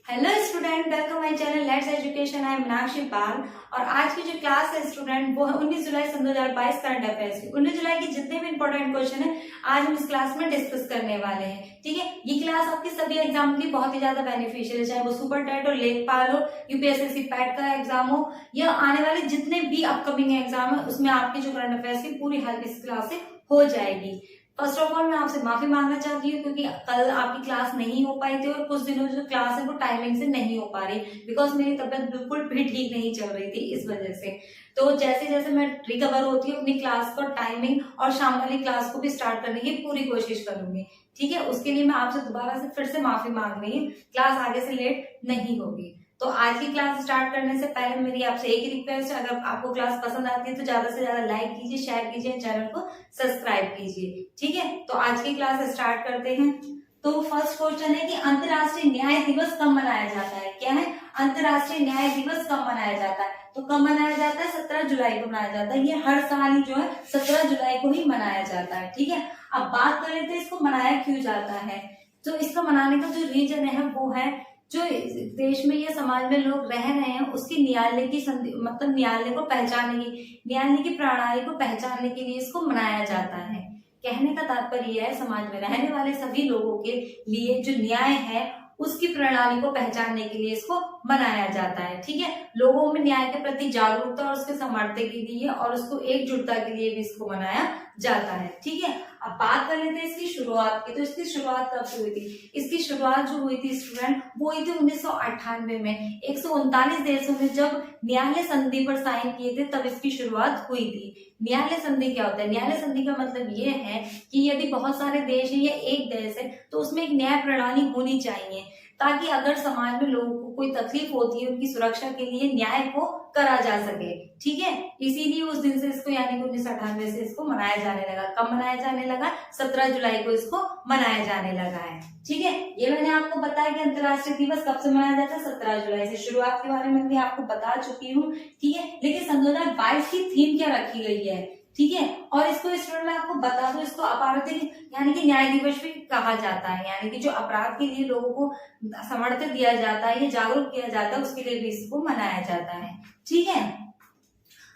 Hello student, welcome my channel let's education. I am Meenakshi Pal और आज की जो क्लास है स्टूडेंट वो है 19 जुलाई सन 2022 करंट अफेयर्स की। 19 जुलाई के जितने भी इंपॉर्टेंट क्वेश्चन है आज हम इस क्लास में डिस्कस करने वाले हैं। ठीक है, ये क्लास आपकी सभी एग्जाम की बहुत ही ज्यादा बेनिफिशियल है, चाहे वो सुपर टेट हो, लेखपाल हो, यूपीएससी पैट का एग्जाम हो या आने वाले जितने भी अपकमिंग एग्जाम है उसमें आपकी जो करंट अफेयर्स की पूरी हेल्प इस क्लास से हो जाएगी। फर्स्ट ऑफ ऑल मैं आपसे माफी मांगना चाहती हूँ क्योंकि कल आपकी क्लास नहीं हो पाई थी और कुछ दिनों जो क्लास है वो टाइमिंग से नहीं हो पा रही बिकॉज मेरी तबीयत बिल्कुल भी ठीक नहीं चल रही थी इस वजह से। तो जैसे जैसे मैं रिकवर होती हूँ अपनी क्लास को टाइमिंग और शाम वाली क्लास को भी स्टार्ट करने की पूरी कोशिश करूंगी। ठीक है, उसके लिए मैं आपसे दोबारा से फिर से माफी मांग रही हूँ, क्लास आगे से लेट नहीं होगी। तो आज की क्लास स्टार्ट करने से पहले मेरी आपसे एक ही रिक्वेस्ट है, अगर आपको क्लास पसंद आती है तो ज्यादा से ज्यादा लाइक कीजिए, शेयर कीजिए, चैनल को सब्सक्राइब कीजिए। ठीक है, तो आज की क्लास स्टार्ट करते हैं। तो फर्स्ट क्वेश्चन है कि अंतर्राष्ट्रीय न्याय दिवस कब मनाया जाता है। क्या है, अंतर्राष्ट्रीय न्याय दिवस कब मनाया जाता है? तो कब मनाया जाता है? 17 जुलाई को मनाया जाता है। ये हर साल ही जो है 17 जुलाई को ही मनाया जाता है। ठीक है, अब बात कर लेते हैं इसको मनाया क्यों जाता है। तो इसका मनाने का जो रीजन है वो है जो देश में या समाज में लोग रह रहे हैं उसकी न्यायालय की मतलब न्यायालय को पहचानने की, न्यायालय की प्रणाली को पहचानने के लिए इसको मनाया जाता है। कहने का तात्पर्य यह है समाज में रहने वाले सभी लोगों के लिए जो न्याय है उसकी प्रणाली को पहचानने के लिए इसको मनाया जाता है। ठीक है, लोगों में न्याय के प्रति जागरूकता और उसके समर्थन के लिए और उसको एकजुटता के लिए भी इसको मनाया जाता है। ठीक है, अब बात कर लेते हैं इसकी शुरुआत की। तो इसकी शुरुआत कब से हुई थी? इसकी शुरुआत जो हुई थी स्टूडेंट वो हुई थी 1998 में। 139 देशों ने जब न्यायालय संधि पर साइन किए थे तब इसकी शुरुआत हुई थी। न्यायालय संधि क्या होता है? न्यायालय संधि का मतलब ये है कि यदि बहुत सारे देश है या एक देश है तो उसमें एक न्याय प्रणाली होनी चाहिए ताकि अगर समाज में लोगों को कोई तकलीफ होती है उनकी सुरक्षा के लिए न्याय को करा जा सके। ठीक है, इसीलिए उस दिन से इसको यानी कि 1998 से इसको मनाया जाने लगा। कब मनाया जाने लगा? 17 जुलाई को इसको मनाया जाने लगा है। ठीक है, ये मैंने आपको बताया कि अंतर्राष्ट्रीय दिवस कब से मनाया जाता है? 17 जुलाई से। शुरुआत के बारे में भी आपको बता चुकी हूँ। ठीक है, लेकिन सन 2022 की थीम क्या रखी गई है? ठीक है, और इसको स्टूडेंट मैं आपको बता दूं, इसको आपराधिक यानी कि न्याय दिवस भी कहा जाता है, यानी कि जो अपराध के लिए लोगों को समर्थन दिया जाता है या जागरूक किया जाता है उसके लिए भी इसको मनाया जाता है। ठीक है,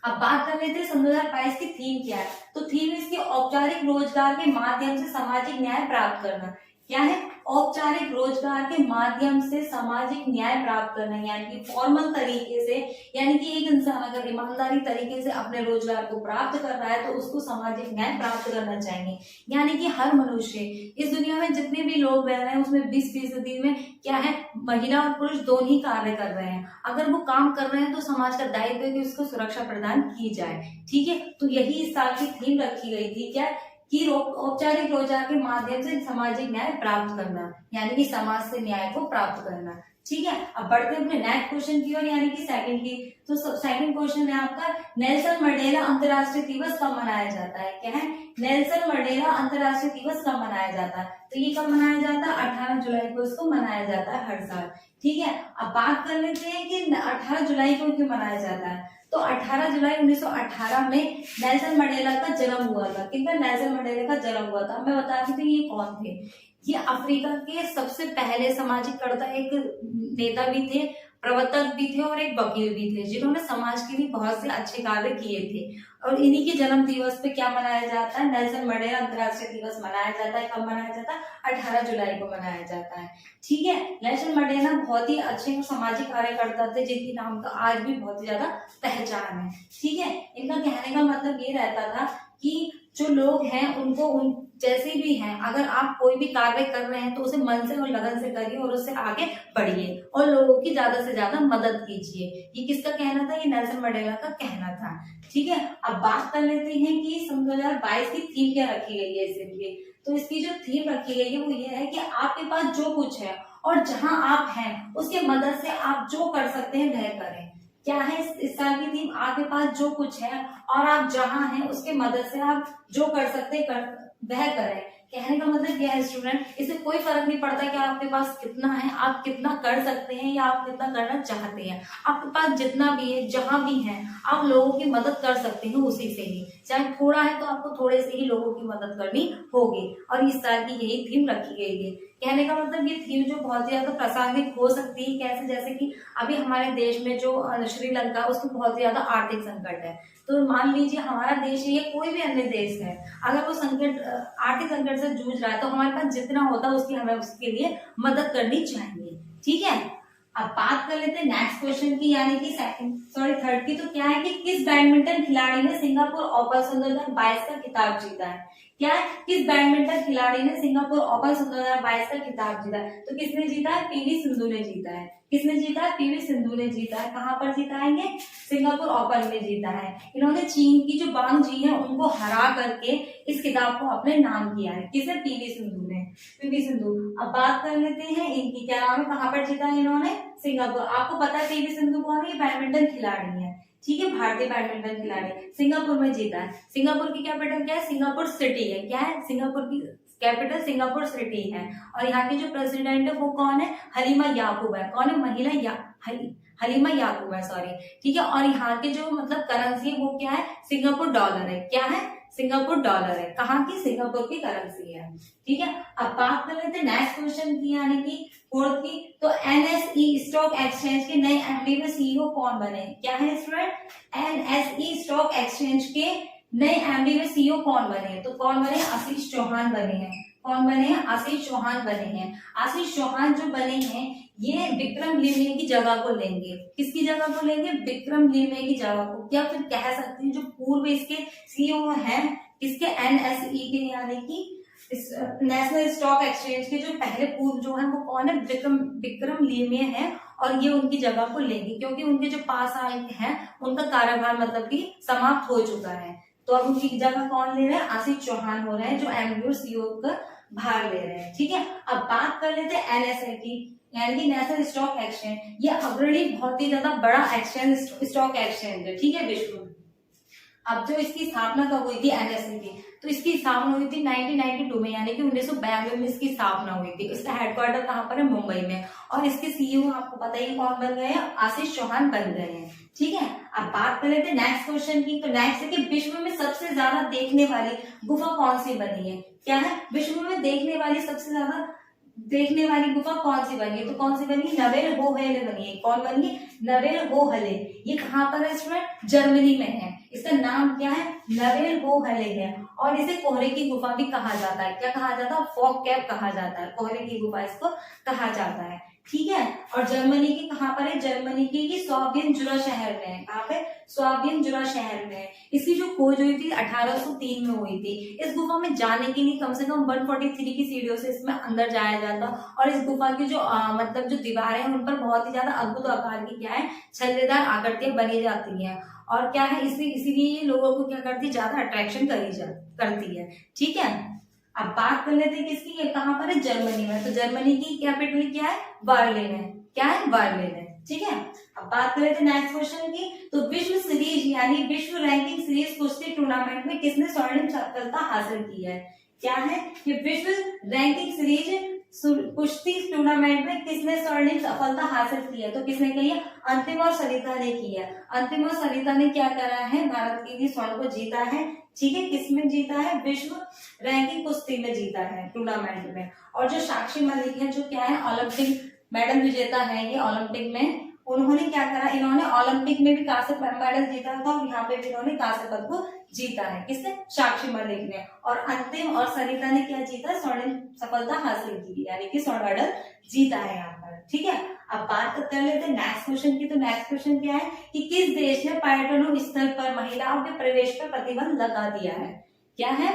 अब बात कर लेते हैं सन 2022 की थीम क्या है। तो थीम इसकी औपचारिक रोजगार के माध्यम से सामाजिक न्याय प्राप्त करना। क्या है? औपचारिक रोजगार के माध्यम से सामाजिक न्याय प्राप्त करना, यानी कि फॉर्मल तरीके से, यानी कि एक इंसान अगर ईमानदारी तरीके से अपने रोजगार को प्राप्त कर रहा है तो उसको सामाजिक न्याय प्राप्त करना चाहिए। यानी कि हर मनुष्य, इस दुनिया में जितने भी लोग रह रहे हैं उसमें 20% में क्या है, महिला और पुरुष दोनों ही कार्य कर रहे हैं। अगर वो काम कर रहे हैं तो समाज का दायित्व है कि उसको सुरक्षा प्रदान की जाए। ठीक है, तो यही इस साल की थीम रखी गई थी, क्या कि औपचारिक रोजगार के माध्यम से सामाजिक न्याय प्राप्त करना, यानी कि समाज से न्याय को प्राप्त करना। ठीक है, अब बढ़ते हैं अपने नेक्स्ट क्वेश्चन की ओर, यानी कि सेकंड की। तो सेकंड क्वेश्चन है आपका, नेल्सन मंडेला अंतर्राष्ट्रीय दिवस कब मनाया जाता है? क्या है? नेल्सन मंडेला अंतर्राष्ट्रीय दिवस कब मनाया जाता है? तो ये कब मनाया जाता है? 18 जुलाई को इसको मनाया जाता है हर साल। ठीक है, अब बात कर लेते हैं कि 18 जुलाई को क्यों मनाया जाता है। तो 18 जुलाई 1918 में नेल्सन मंडेला का जन्म हुआ था। किनका? नेल्सन मंडेला का जन्म हुआ था। मैं बता रही थी ये कौन थे। ये अफ्रीका के सबसे पहले सामाजिककर्ता एक नेता भी थे, प्रवर्तक भी थे और एक वकील भी थे जिन्होंने समाज के लिए बहुत से अच्छे कार्य किए थे। और इन्हीं के जन्म दिवस पे क्या मनाया जाता है? नेल्सन मंडेला अंतर्राष्ट्रीय दिवस मनाया जाता है। कब मनाया जाता है? 18 जुलाई को मनाया जाता है। ठीक है, नेल्सन मंडेला बहुत ही अच्छे सामाजिक कार्यकर्ता थे जिनके नाम का आज भी बहुत ही ज्यादा पहचान है। ठीक है, इनका कहने का मतलब ये रहता था कि जो लोग हैं उनको उन जैसे भी हैं, अगर आप कोई भी कार्य कर रहे हैं तो उसे मन से और लगन से करिए और उससे आगे बढ़िए और लोगों की ज्यादा से ज्यादा मदद कीजिए। ये किसका कहना था? ये नेल्सन मंडेला का कहना था। ठीक है, अब बात कर लेते हैं कि सन 2022 की थीम क्या रखी गई है इसके लिए। तो इसकी जो थीम रखी गई है वो ये है कि आपके पास जो कुछ है और जहां आप हैं उसके मदद से आप जो कर सकते हैं वह करें। क्या है इस साल की थीम? आपके पास जो कुछ है और आप जहां हैं उसके मदद से आप जो कर सकते हैं वह करें। कहने का मतलब यह है स्टूडेंट, इससे कोई फर्क नहीं पड़ता कि आपके पास कितना है, आप कितना कर सकते हैं या आप कितना करना चाहते हैं। आपके पास जितना भी है, जहां भी है, आप लोगों की मदद कर सकते हैं उसी से ही। चाहे थोड़ा है तो आपको थोड़े से ही लोगों की मदद करनी होगी। और इस साल की यही थीम रखी गई है। कहने का मतलब ये थीम जो बहुत ही ज्यादा प्रासंगिक हो सकती है, कैसे, जैसे कि अभी हमारे देश में जो श्रीलंका, उसमें बहुत ही ज्यादा आर्थिक संकट है। तो मान लीजिए हमारा देश है या कोई भी अन्य देश है, अगर वो संकट, आर्थिक संकट से जूझ रहा है, तो हमारे पास जितना होता है उसकी हमें उसके लिए मदद करनी चाहिए। ठीक है, अब बात कर लेते हैं नेक्स्ट क्वेश्चन की, यानी कि थर्ड की। तो क्या है कि किस बैडमिंटन खिलाड़ी ने सिंगापुर ओपन 2022 का खिताब जीता है? क्या है, किस बैडमिंटन खिलाड़ी ने सिंगापुर ओपन 2022 का खिताब जीता है? तो किसने जीता है? पीवी सिंधु ने जीता है। किसने जीता है? पीवी सिंधु ने जीता है। कहां पर जीता है? ये सिंगापुर ओपन में जीता है। इन्होंने चीन की जो बांग जी है उनको हरा करके इस खिताब को अपने नाम किया है। किसने? पीवी सिंधु ने। पीवी सिंधु। अब बात कर लेते हैं इनकी, क्या नाम है, कहां पर जीता है इन्होंने? सिंगापुर। आपको पता है पीवी सिंधु कौन है? बैडमिंटन खिलाड़ी है, ठीक है, भारतीय बैडमिंटन खिलाड़ी। सिंगापुर में जीता है। सिंगापुर की कैपिटल क्या है? सिंगापुर सिटी है। क्या है? सिंगापुर की कैपिटल सिंगापुर सिटी है। और यहाँ की जो प्रेसिडेंट है वो कौन है? हलीमा याकूब है। कौन है? हलीमा याकूब है, सॉरी, ठीक है। और यहाँ के जो मतलब करेंसी है वो क्या है? सिंगापुर डॉलर है। क्या है? सिंगापुर डॉलर है। कहाँ की? सिंगापुर की करेंसी है, ठीक है। अब बात कर लेते हैं नेक्स्ट क्वेश्चन की, यानी कि फोर्थ की। तो एनएसई स्टॉक एक्सचेंज के नए एमडी में सीईओ कौन बने? क्या है स्टूडेंट? एनएसई स्टॉक एक्सचेंज के नए एमडी में सीईओ कौन बने? तो कौन बने? आशीष चौहान बने हैं। कौन बने हैं? आशीष चौहान बने हैं। आशीष चौहान जो बने हैं ये विक्रम लिमये की जगह को लेंगे। किसकी जगह को लेंगे? विक्रम लिमये की जगह को। क्या फिर कह सकते हैं जो पूर्व इसके सीईओ हैं, इसके एनएसई के, यानी कि नेशनल स्टॉक एक्सचेंज के जो पहले पूर्व जो है वो कौन है? विक्रम लिमये है। और ये उनकी जगह को लेंगे क्योंकि उनके जो 5 साल हैं उनका कार्यकाल मतलब कि समाप्त हो चुका है। तो अब उनकी जगह कौन ले रहे हैं? आशीष चौहान हो रहे हैं, जो एमडी और सीईओ का भार ले रहे हैं, ठीक है। अब बात कर लेते हैं एनएसए की, यानी कि नेशनल स्टॉक एक्सचेंज। ये अग्रणी बहुत ही ज्यादा बड़ा एक्सचेंज, स्टॉक एक्सचेंज है, ठीक है, विश्व में। अब जो इसकी स्थापना कब हुई थी एनएसए की? तो इसकी स्थापना हुई थी 1992 में, यानी कि 1992 में इसकी स्थापना हुई थी। इसका हेडक्वार्टर कहाँ पर है? मुंबई में। और इसके सीईओ आपको पता ही कौन बन गए हैं? आशीष चौहान बन गए हैं, ठीक है। अब बात कर लेते हैं नेक्स्ट क्वेश्चन की। तो नेक्स्ट है कि विश्व में सबसे ज्यादा देखने वाली गुफा कौन सी बनी है? क्या है? विश्व में देखने वाली सबसे ज्यादा देखने वाली गुफा कौन सी बनी है? तो कौन सी बनी? नवेल-होहेले बनी है। कौन बनी है? नवेल-होहेले। ये कहाँ पर है स्टूडेंट? जर्मनी में है। इसका नाम क्या है? नवेल-होहेले है। और इसे कोहरे की गुफा भी कहा जाता है। क्या कहा जाता है? फॉग कैव कहा जाता है। कोहरे की गुफा इसको कहा जाता है, ठीक है। और जर्मनी की कहाँ पर है? जर्मनी की स्वाबियन-जुरा शहर में है। कहाँ पे? स्वाबियन-जुरा शहर में है। इसकी जो खोज हुई थी 1803 में हुई थी। इस गुफा में जाने के लिए कम से कम 143 की सीढ़ियों से इसमें अंदर जाया जाता। और इस गुफा की जो मतलब जो दीवारें हैं उन पर बहुत ही ज्यादा अद्भुत आकार की क्या है? छल्लेदार आकृतियां बनी जाती हैं। और क्या है, इसीलिए लोगों को क्या करती है? ज्यादा अट्रैक्शन करती है, ठीक है। अब बात कर लेते हैं किसकी, ये कहाँ पर है? जर्मनी में। तो जर्मनी की कैपिटल क्या है? बर्लिन है। क्या है? बर्लिन है, ठीक है। अब बात कर लेते हैं नेक्स्ट क्वेश्चन की। तो विश्व सीरीज यानी विश्व रैंकिंग सीरीज कुश्ती टूर्नामेंट में किसने स्वर्णिम सफलता हासिल की है? क्या है? ये विश्व रैंकिंग सीरीज कुश्ती टूर्नामेंट में किसने स्वर्णिम सफलता हासिल की है? तो किसने की है? अंतिम और सरिता ने की है। अंतिम और सरिता ने क्या करा है? भारत के लिए स्वर्ण को जीता है, ठीक है। किसमें जीता है? विश्व रैंकिंग कुश्ती में जीता है, टूर्नामेंट में। और जो साक्षी मलिक है, जो क्या है? ओलंपिक मेडल विजेता है, ये ओलंपिक में उन्होंने क्या करा? इन्होंने ओलंपिक में भी कांस्य मेडल जीता था और यहाँ पे भी इन्होंने कांस्य पदक को जीता है। किसने? साक्षी मलिक ने। और अंतिम और सरिता ने क्या जीता? स्वर्णिम सफलता हासिल की, यानी कि स्वर्ण मेडल जीता है यहाँ पर, ठीक है। अब बात कर लेते हैं नेक्स्ट क्वेश्चन की। तो नेक्स्ट क्वेश्चन क्या है कि किस देश ने पर्यटन स्थल पर महिलाओं के प्रवेश पर प्रतिबंध लगा दिया है? क्या है?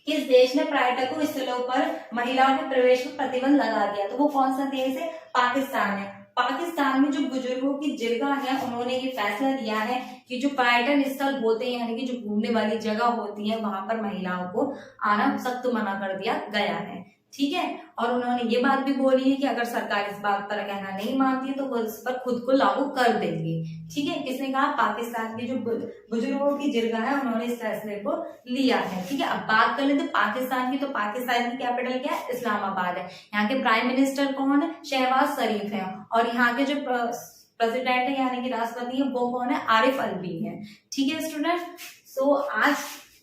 किस देश ने पर्यटकों स्थलों पर महिलाओं के प्रवेश पर प्रतिबंध लगा दिया? तो वो कौन सा देश है? पाकिस्तान है। पाकिस्तान में जो बुजुर्गों की जिरगा है उन्होंने ये फैसला लिया है कि जो पर्यटन स्थल होते हैं, यानी कि जो घूमने वाली जगह होती है, वहां पर महिलाओं को आना सख्त मना कर दिया गया है, ठीक है। और उन्होंने ये बात भी बोली है कि अगर सरकार इस बात पर कहना नहीं मानती है तो वो इस पर खुद को लागू कर देंगे। ठीक है, किसने कहा? पाकिस्तान के जो बुजुर्गों की जिरगा है उन्होंने इस फैसले को लिया है। ठीक है, अब बात कर लेते पाकिस्तान की, तो पाकिस्तान की कैपिटल क्या है? इस्लामाबाद है। यहाँ के प्राइम मिनिस्टर कौन है? शहबाज शरीफ है। और यहाँ के जो प्रेसिडेंट है यानी कि राष्ट्रपति है वो कौन है? आरिफ अलवी है। ठीक है स्टूडेंट, सो आज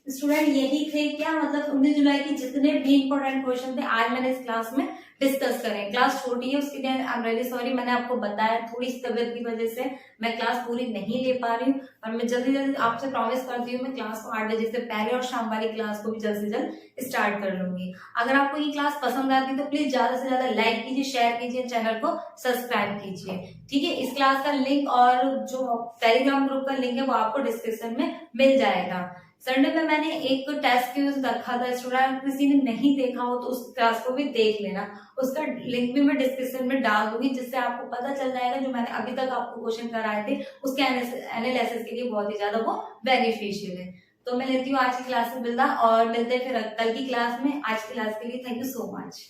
स्टूडेंट यही थे क्या, मतलब 19 जुलाई की जितने भी इंपॉर्टेंट क्वेश्चन थे आज मैंने इस क्लास में डिस्कस करें। क्लास छोटी है उसके लिए आई एम रियली सॉरी, मैंने आपको बताया थोड़ी सी तबियत की वजह से मैं क्लास पूरी नहीं ले पा रही हूँ, और मैं जल्दी जल्दी आपसे प्रॉमिस करती हूँ मैं क्लास को 8 बजे से पहले और शाम वाली क्लास को भी जल्द से जल्द स्टार्ट कर लूंगी। अगर आपको ये क्लास पसंद आती है तो प्लीज ज्यादा से ज्यादा लाइक कीजिए, शेयर कीजिए, चैनल को सब्सक्राइब कीजिए। ठीक है, इस क्लास का लिंक और जो टेलीग्राम ग्रुप का लिंक है वो आपको डिस्क्रिप्शन में मिल जाएगा। संडे में मैंने एक टेस्ट क्यूज रखा था स्टूडेंट, किसी ने नहीं देखा हो तो उस क्लास को भी देख लेना, उसका लिंक भी मैं डिस्क्रिप्शन में डाल दूंगी, जिससे आपको पता चल जाएगा जो मैंने अभी तक आपको क्वेश्चन कराए थे उसके एनालिसिस के लिए बहुत ही ज्यादा वो बेनिफिशियल है। तो मैं लेती हूँ आज की क्लास में विदा और मिलते हैं फिर कल की क्लास में। आज की क्लास के लिए थैंक यू सो मच।